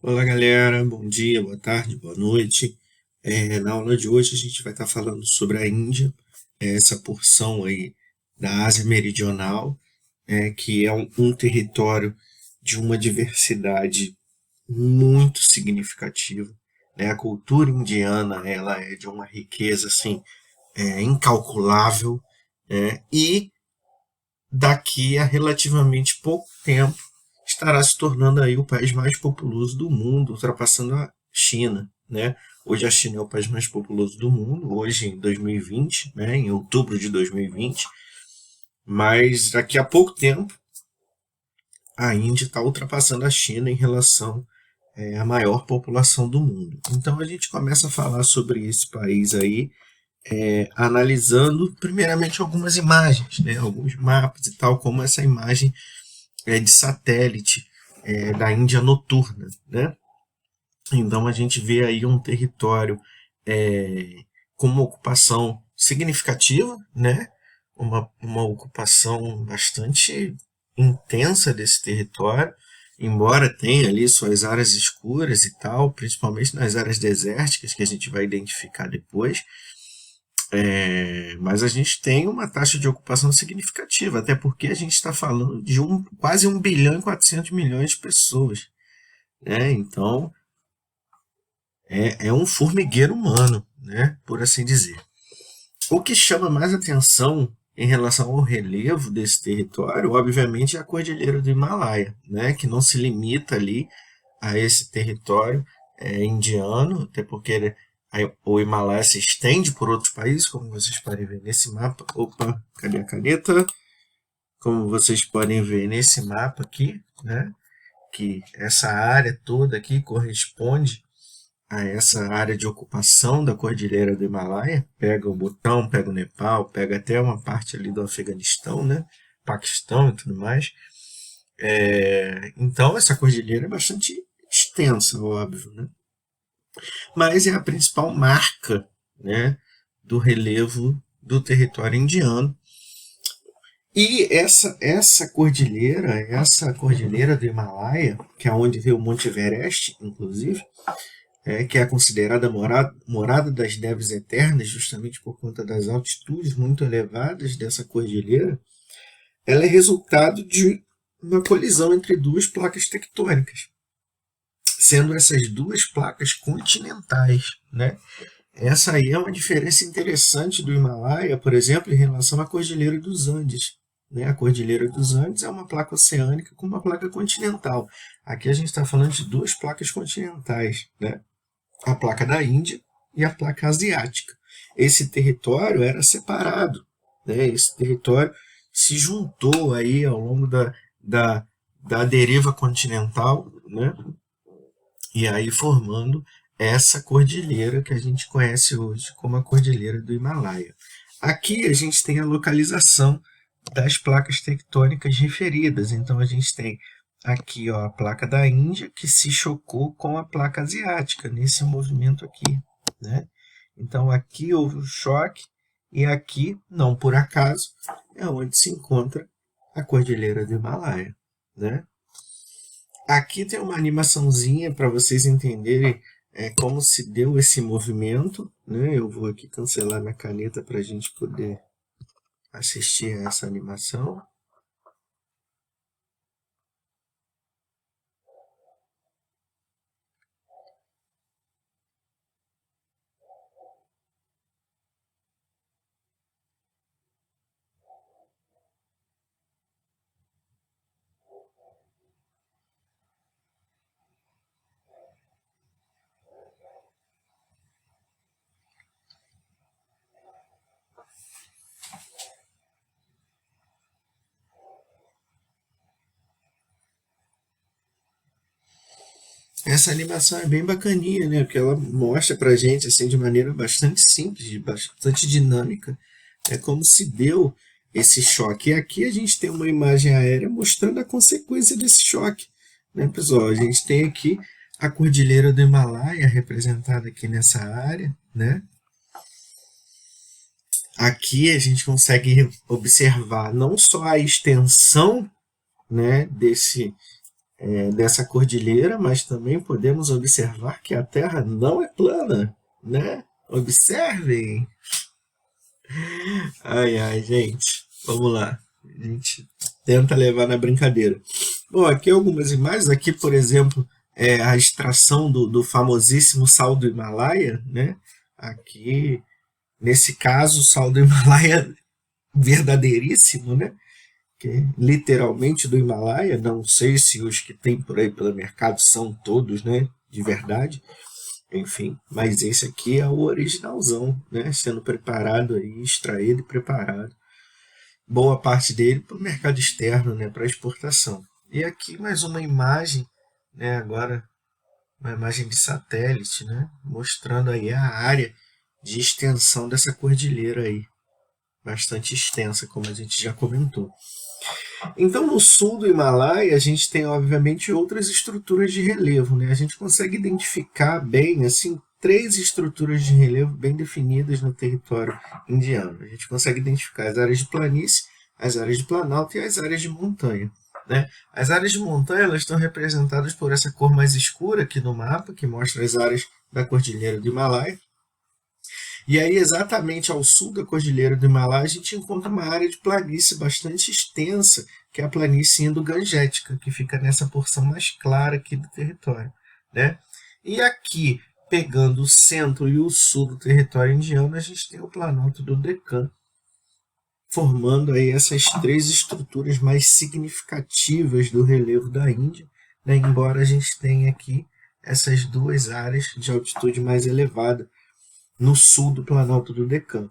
Olá, galera. Bom dia, boa tarde, boa noite. Na aula de hoje a gente vai estar falando sobre a Índia, essa porção aí da Ásia Meridional, que é um território de uma diversidade muito significativa, né? A cultura indiana, ela é de uma riqueza assim, incalculável, e daqui a relativamente pouco tempo estará se tornando aí o país mais populoso do mundo, ultrapassando a China, né? Hoje a China é o país mais populoso do mundo, hoje em 2020, né, em outubro de 2020, mas daqui a pouco tempo a Índia está ultrapassando a China em relação à maior população do mundo. Então a gente começa a falar sobre esse país aí, analisando primeiramente algumas imagens, né, alguns mapas e tal, como essa imagem de satélite da Índia noturna, né? Então a gente vê aí um território é, com uma ocupação significativa, né? Uma ocupação bastante intensa desse território, embora tenha ali suas áreas escuras e tal, principalmente nas áreas desérticas que a gente vai identificar depois. Mas a gente tem uma taxa de ocupação significativa, até porque a gente está falando de quase 1,4 bilhão de pessoas, né? Então é um formigueiro humano, né? Por assim dizer. O que chama mais atenção em relação ao relevo desse território, obviamente, é a Cordilheira do Himalaia, né? Que não se limita ali a esse território indiano, até porque o Himalaia se estende por outros países, como vocês podem ver nesse mapa. Opa, cadê a caneta? Como vocês podem ver nesse mapa aqui, né? Que essa área toda aqui corresponde a essa área de ocupação da Cordilheira do Himalaia. Pega o Butão, pega o Nepal, pega até uma parte ali do Afeganistão, né? Paquistão e tudo mais. Então, essa cordilheira é bastante extensa, óbvio, né? Mas é a principal marca, né, do relevo do território indiano. E essa cordilheira do Himalaia, que é onde vê o Monte Everest, inclusive, que é considerada morada das neves eternas, justamente por conta das altitudes muito elevadas dessa cordilheira, ela é resultado de uma colisão entre duas placas tectônicas, sendo essas duas placas continentais, né? Essa aí é uma diferença interessante do Himalaia, por exemplo, em relação à Cordilheira dos Andes. Né? A Cordilheira dos Andes é uma placa oceânica com uma placa continental. Aqui a gente está falando de duas placas continentais, né? A placa da Índia e a placa asiática. Esse território era separado, né? Esse território se juntou aí ao longo da, da deriva continental, né? E aí formando essa cordilheira que a gente conhece hoje como a Cordilheira do Himalaia. Aqui a gente tem a localização das placas tectônicas referidas. Então a gente tem aqui, ó, a placa da Índia que se chocou com a placa asiática nesse movimento aqui, né? Então aqui houve um choque e aqui, não por acaso, é onde se encontra a Cordilheira do Himalaia, né? Aqui tem uma animaçãozinha para vocês entenderem como se deu esse movimento, né? Eu vou aqui cancelar minha caneta para a gente poder assistir a essa animação. Essa animação é bem bacaninha, né? Porque ela mostra pra gente assim de maneira bastante simples, bastante dinâmica, como se deu esse choque. E aqui a gente tem uma imagem aérea mostrando a consequência desse choque, né, pessoal? A gente tem aqui a Cordilheira do Himalaia representada aqui nessa área, né? Aqui a gente consegue observar não só a extensão, né, dessa cordilheira, mas também podemos observar que a Terra não é plana, né? Observem! Ai, ai, gente. Vamos lá. A gente tenta levar na brincadeira. Bom, aqui algumas imagens. Aqui, por exemplo, é a extração do famosíssimo sal do Himalaia, né? Aqui, nesse caso, o sal do Himalaia verdadeiríssimo, né? Que é literalmente do Himalaia. Não sei se os que tem por aí pelo mercado são todos, né? De verdade. Enfim, mas esse aqui é o originalzão, né? Sendo preparado aí, extraído e preparado. Boa parte dele para o mercado externo, né? Para exportação. E aqui mais uma imagem, né? Agora uma imagem de satélite, né? Mostrando aí a área de extensão dessa cordilheira aí, bastante extensa, como a gente já comentou. Então, no sul do Himalaia, a gente tem, obviamente, outras estruturas de relevo, né? A gente consegue identificar bem, assim, três estruturas de relevo bem definidas no território indiano. A gente consegue identificar as áreas de planície, as áreas de planalto e as áreas de montanha, né? As áreas de montanha elas estão representadas por essa cor mais escura aqui no mapa, que mostra as áreas da Cordilheira do Himalaia. E aí, exatamente ao sul da Cordilheira do Himalaia, a gente encontra uma área de planície bastante extensa, que é a planície indo-gangética, que fica nessa porção mais clara aqui do território, né? E aqui, pegando o centro e o sul do território indiano, a gente tem o Planalto do Deccan, formando aí essas três estruturas mais significativas do relevo da Índia, né? Embora a gente tenha aqui essas duas áreas de altitude mais elevada, no sul do Planalto do Deccan.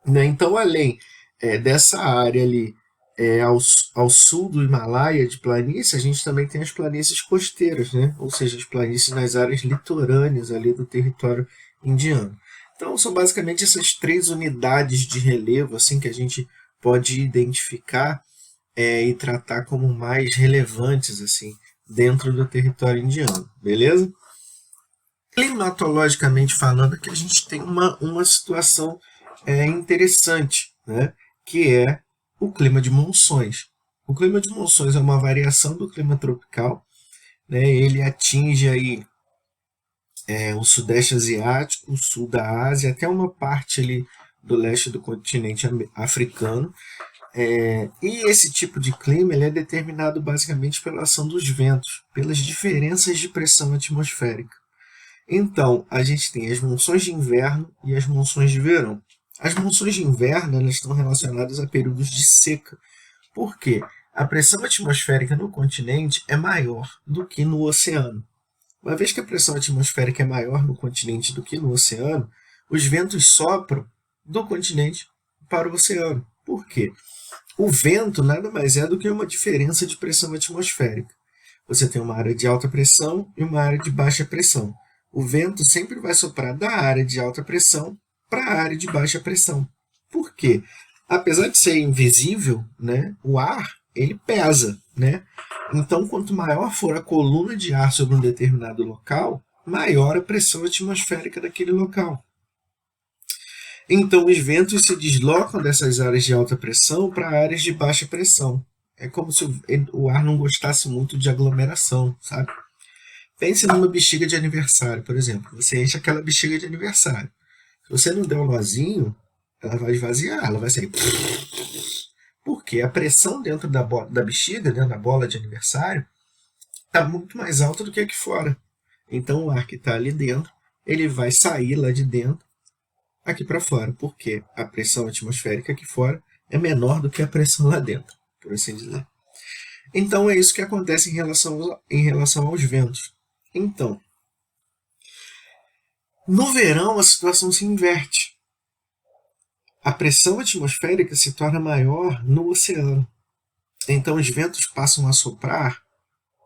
Né? Então, além dessa área ali ao sul do Himalaia de planície, a gente também tem as planícies costeiras, né? Ou seja, as planícies nas áreas litorâneas ali do território indiano. Então, são basicamente essas três unidades de relevo assim que a gente pode identificar e tratar como mais relevantes assim dentro do território indiano, beleza? Climatologicamente falando, que a gente tem uma situação interessante, né? Que é o clima de monções. O clima de monções é uma variação do clima tropical, né? Ele atinge aí o sudeste asiático, o sul da Ásia, até uma parte ali do leste do continente africano. E esse tipo de clima ele é determinado basicamente pela ação dos ventos, pelas diferenças de pressão atmosférica. Então, a gente tem as monções de inverno e as monções de verão. As monções de inverno elas estão relacionadas a períodos de seca. Por quê? A pressão atmosférica no continente é maior do que no oceano. Uma vez que a pressão atmosférica é maior no continente do que no oceano, os ventos sopram do continente para o oceano. Por quê? O vento nada mais é do que uma diferença de pressão atmosférica. Você tem uma área de alta pressão e uma área de baixa pressão. O vento sempre vai soprar da área de alta pressão para a área de baixa pressão. Por quê? Apesar de ser invisível, né, o ar ele pesa. Né? Então, quanto maior for a coluna de ar sobre um determinado local, maior a pressão atmosférica daquele local. Então, os ventos se deslocam dessas áreas de alta pressão para áreas de baixa pressão. É como se o ar não gostasse muito de aglomeração, sabe? Pense numa bexiga de aniversário, por exemplo. Você enche aquela bexiga de aniversário. Se você não der um nozinho, ela vai esvaziar, ela vai sair. Porque a pressão dentro da bexiga, dentro da bola de aniversário, está muito mais alta do que aqui fora. Então o ar que está ali dentro, ele vai sair lá de dentro aqui para fora. Porque a pressão atmosférica aqui fora é menor do que a pressão lá dentro, por assim dizer. Então é isso que acontece em relação aos ventos. Então, no verão a situação se inverte. A pressão atmosférica se torna maior no oceano. Então os ventos passam a soprar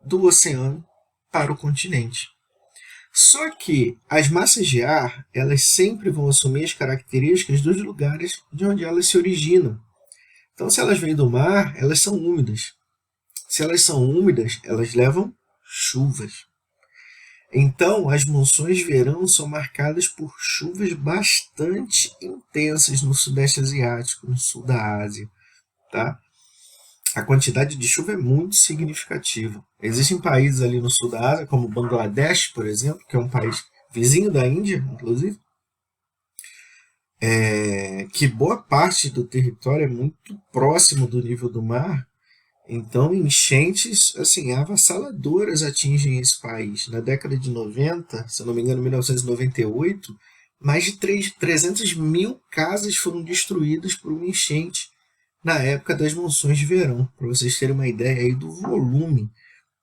do oceano para o continente. Só que as massas de ar, elas sempre vão assumir as características dos lugares de onde elas se originam. Então, se elas vêm do mar, elas são úmidas. Se elas são úmidas, elas levam chuvas. Então, as monções de verão são marcadas por chuvas bastante intensas no sudeste asiático, no sul da Ásia. Tá? a quantidade de chuva é muito significativa. Existem países ali no sul da Ásia, como Bangladesh, por exemplo, que é um país vizinho da Índia, inclusive, que boa parte do território é muito próximo do nível do mar. Então, enchentes assim, avassaladoras atingem esse país. Na década de 90, se eu não me engano, 1998, mais de 300 mil casas foram destruídas por uma enchente na época das monções de verão, para vocês terem uma ideia aí do volume,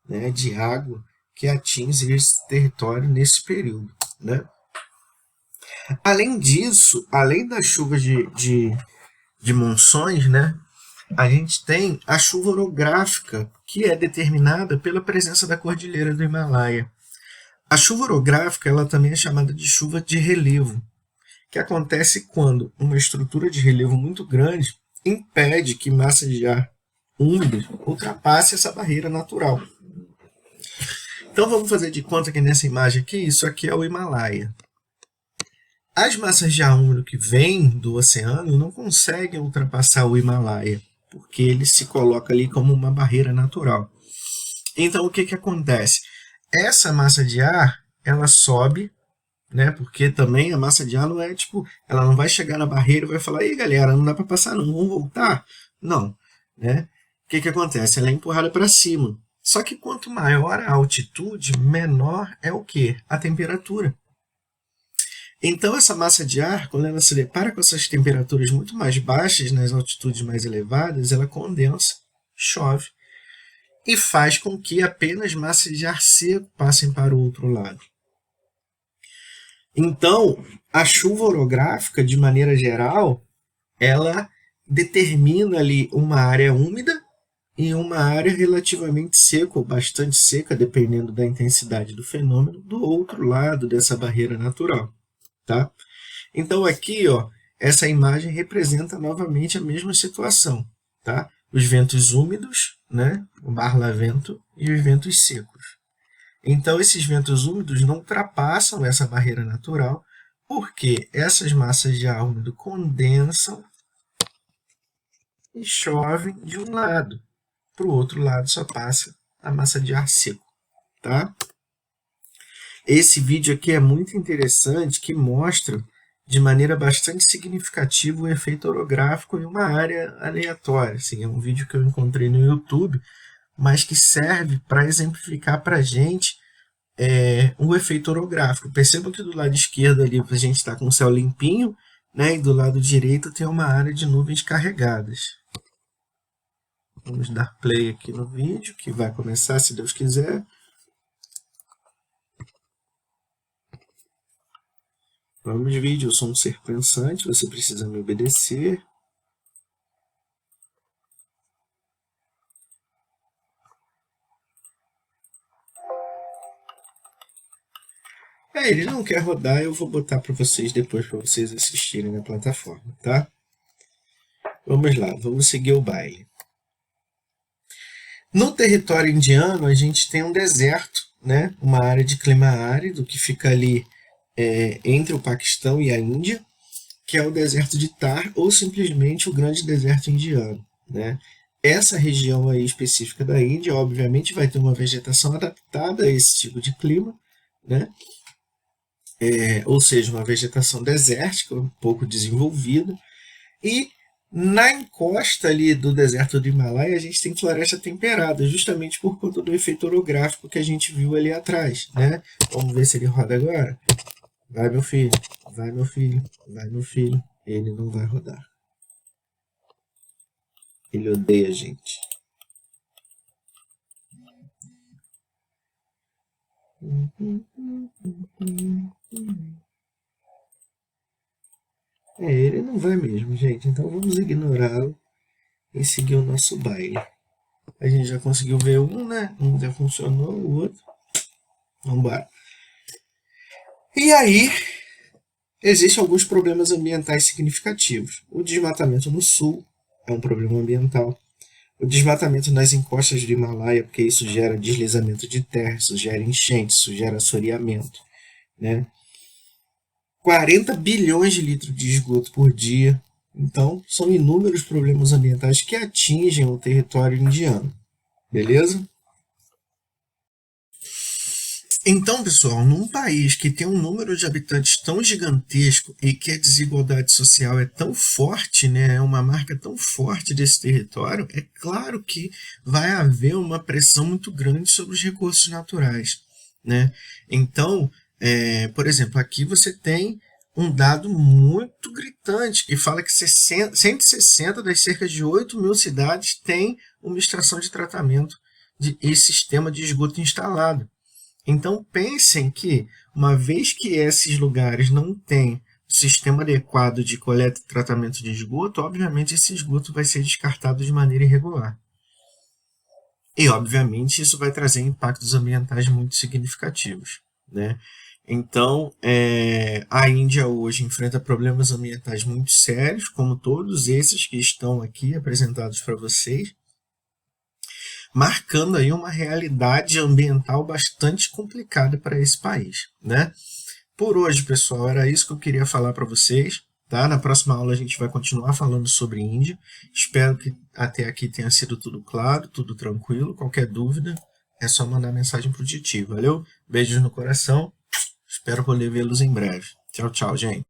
né, de água que atinge esse território nesse período. Né? Além disso, além das chuvas de monções, né, a gente tem a chuva orográfica, que é determinada pela presença da cordilheira do Himalaia. A chuva orográfica ela também é chamada de chuva de relevo, que acontece quando uma estrutura de relevo muito grande impede que massas de ar úmidas ultrapasse essa barreira natural. Então vamos fazer de conta que nessa imagem aqui, isso aqui é o Himalaia. As massas de ar úmido que vêm do oceano não conseguem ultrapassar o Himalaia, porque ele se coloca ali como uma barreira natural. Então o que acontece? Essa massa de ar, ela sobe, né? Porque também a massa de ar não é tipo, ela não vai chegar na barreira e vai falar: "Ei, galera, não dá para passar não, vamos voltar?" Não, né? O que acontece? Ela é empurrada para cima. Só que quanto maior a altitude, menor é o quê? A temperatura. Então essa massa de ar, quando ela se depara com essas temperaturas muito mais baixas nas altitudes mais elevadas, ela condensa, chove e faz com que apenas massas de ar seco passem para o outro lado. Então, a chuva orográfica, de maneira geral, ela determina ali uma área úmida e uma área relativamente seca ou bastante seca, dependendo da intensidade do fenômeno, do outro lado dessa barreira natural. Tá? Então aqui, ó, essa imagem representa novamente a mesma situação. Tá? Os ventos úmidos, né, o barlavento, e os ventos secos. Então esses ventos úmidos não ultrapassam essa barreira natural, porque essas massas de ar úmido condensam e chovem de um lado. Para o outro lado só passa a massa de ar seco. Tá? Esse vídeo aqui é muito interessante, que mostra de maneira bastante significativa o efeito orográfico em uma área aleatória. Assim, é um vídeo que eu encontrei no YouTube, mas que serve para exemplificar para a gente o efeito orográfico. Percebam que do lado esquerdo ali a gente está com o céu limpinho, né, e do lado direito tem uma área de nuvens carregadas. Vamos dar play aqui no vídeo, que vai começar, se Deus quiser. Vamos, vídeo, eu sou um ser pensante, você precisa me obedecer. Ele não quer rodar, eu vou botar para vocês depois, para vocês assistirem na plataforma, tá? Vamos lá, vamos seguir o baile. No território indiano, a gente tem um deserto, né? Uma área de clima árido que fica ali entre o Paquistão e a Índia, que é o deserto de Thar, ou simplesmente o grande deserto indiano, né? Essa região aí específica da Índia, obviamente, vai ter uma vegetação adaptada a esse tipo de clima, né? Ou seja, uma vegetação desértica, um pouco desenvolvida. E na encosta ali do deserto do Himalaia, a gente tem floresta temperada, justamente por conta do efeito orográfico que a gente viu ali atrás, né? Vamos ver se ele roda agora. Vai, meu filho. Vai, meu filho. Vai, meu filho. Ele não vai rodar. Ele odeia a gente. Ele não vai mesmo, gente. Então vamos ignorá-lo e seguir o nosso baile. A gente já conseguiu ver um, né? Um já funcionou, o outro. Vamos embora. E aí, existem alguns problemas ambientais significativos. O desmatamento no sul é um problema ambiental. O desmatamento nas encostas do Himalaia, porque isso gera deslizamento de terra, isso gera enchente, isso gera assoreamento. Né? 40 bilhões de litros de esgoto por dia Então, são inúmeros problemas ambientais que atingem o território indiano. Beleza? Então, pessoal, num país que tem um número de habitantes tão gigantesco e que a desigualdade social é tão forte, né, é uma marca tão forte desse território, é claro que vai haver uma pressão muito grande sobre os recursos naturais, né? Então, por exemplo, aqui você tem um dado muito gritante que fala que 160 das cerca de 8 mil cidades têm uma estação de tratamento e sistema de esgoto instalado. Então pensem que, uma vez que esses lugares não têm sistema adequado de coleta e tratamento de esgoto, obviamente esse esgoto vai ser descartado de maneira irregular. E, obviamente, isso vai trazer impactos ambientais muito significativos, né? Então, a Índia hoje enfrenta problemas ambientais muito sérios, como todos esses que estão aqui apresentados para vocês, marcando aí uma realidade ambiental bastante complicada para esse país, né? Por hoje, pessoal, era isso que eu queria falar para vocês. Tá? Na próxima aula a gente vai continuar falando sobre Índia. Espero que até aqui tenha sido tudo claro, tudo tranquilo. Qualquer dúvida é só mandar mensagem para o Titi. Valeu? Beijos no coração. Espero poder vê-los em breve. Tchau, tchau, gente.